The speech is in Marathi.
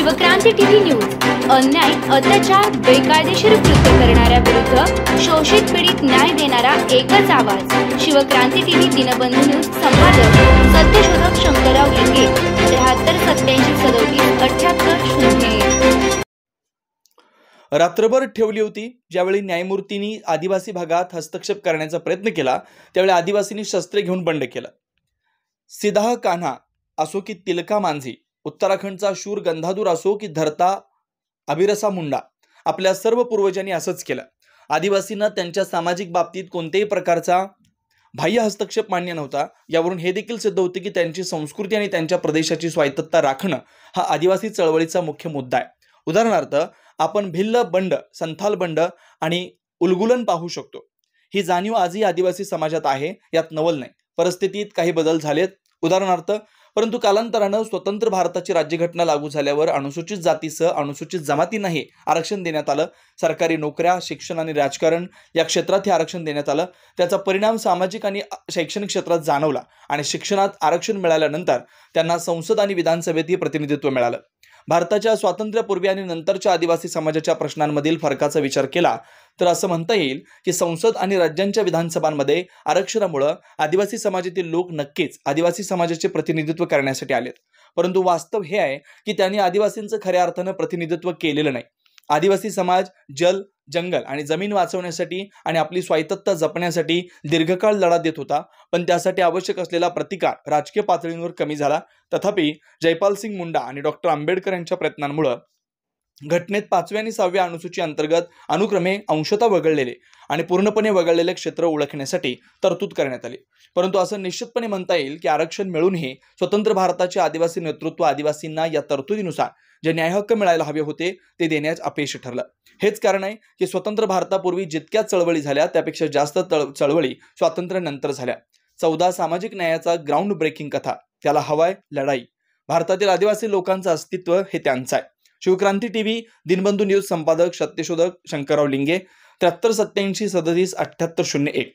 शिवक्रांती टीव्ही न्यूज अन्याय, अत्याचार, बेकायदेशीर कृत्य करणाऱ्या विरुद्ध शोषित पीडित न्याय देणारा एकच आवाज। शिवक्रांती टीव्ही दिनबंधू न्यूज संपादक सत्यशोधक शंकरराव लिंगे 7387377801। रात्रभर ठेवली होती। ज्यावेळी न्यायमूर्तींनी आदिवासी भागात हस्तक्षेप करण्याचा प्रयत्न केला त्यावेळी आदिवासींनी शस्त्रे घेऊन बंड केलं। सिदाह कान्हा असो की तिलका मांझी, उत्तराखंडचा शूर गंधाधूर असो की धरता अभिरसा मुंडा, आपल्या सर्व पूर्वजांनी असंच केलं। आदिवासींना त्यांच्या सामाजिक बाबतीत कोणत्याही प्रकारचा बाह्य हस्तक्षेप मान्य नव्हता। यावरून हे देखील सिद्ध होते की त्यांची संस्कृती आणि त्यांच्या प्रदेशाची स्वायत्तता राखणं हा आदिवासी चळवळीचा मुख्य मुद्दा आहे। उदाहरणार्थ आपण भिल्ल बंड, संथाल बंड आणि उलगुलन पाहू शकतो। ही जाणीव आजही आदिवासी समाजात आहे, यात नवल नाही। परिस्थितीत काही बदल झालेत, उदाहरणार्थ परंतु कालांतरानं स्वतंत्र भारताची राज्यघटना लागू झाल्यावर अनुसूचित जातीसह अनुसूचित जमातींनाही आरक्षण देण्यात आलं। सरकारी नोकऱ्या, शिक्षण आणि राजकारण या क्षेत्रात हे आरक्षण देण्यात आलं। त्याचा परिणाम सामाजिक आणि शैक्षणिक क्षेत्रात जाणवला आणि शिक्षणात आरक्षण मिळाल्यानंतर त्यांना संसद आणि विधानसभेतही प्रतिनिधित्व मिळालं। भारताच्या स्वातंत्र्यापूर्वी आणि नंतरच्या आदिवासी समाजाच्या प्रश्नांमधील फरकाचा विचार केला तर असं म्हणता येईल की संसद आणि राज्यांच्या विधानसभांमध्ये आरक्षणामुळे आदिवासी समाजातील लोक नक्कीच आदिवासी समाजाचे प्रतिनिधित्व करण्यासाठी आलेत। परंतु वास्तव हे आहे की त्यांनी आदिवासींचं खऱ्या अर्थानं प्रतिनिधित्व केलेलं नाही। आदिवासी समाज जल, जंगल आणि जमीन वाचवण्यासाठी आणि आपली स्वायत्तता जपण्यासाठी दीर्घकाळ लढा देत होता, पण त्यासाठी आवश्यक असलेला प्रतिकार राजकीय पातळीवर कमी झाला। तथापि जयपाल सिंग मुंडा आणि डॉक्टर आंबेडकर यांच्या प्रयत्नांमुळे घटनेत 5व्या आणि 6व्या अनुसूची अंतर्गत अनुक्रमे अंशतः वगळलेले आणि पूर्णपणे वगळलेले क्षेत्र ओळखण्यासाठी तरतूद करण्यात आली। परंतु असं निश्चितपणे म्हणता येईल की आरक्षण मिळूनही स्वतंत्र भारताचे आदिवासी नेतृत्व आदिवासींना या तरतुदीनुसार जे न्यायहक्क मिळायला हवे होते ते देण्यास अपयशी ठरलं। हेच कारण आहे की स्वतंत्र भारतापूर्वी जितक्या चळवळी झाल्या त्यापेक्षा जास्त चळवळी स्वातंत्र्यानंतर झाल्या। 14 सामाजिक न्यायाचा ग्राउंड ब्रेकिंग कथा, त्याला हवाय लढाई। भारतातील आदिवासी लोकांचं अस्तित्व हे त्यांचं आहे। शिवक्रांती टीव्ही दिनबंधू न्यूज संपादक सत्यशोधक शंकरराव लिंगे 7387377801।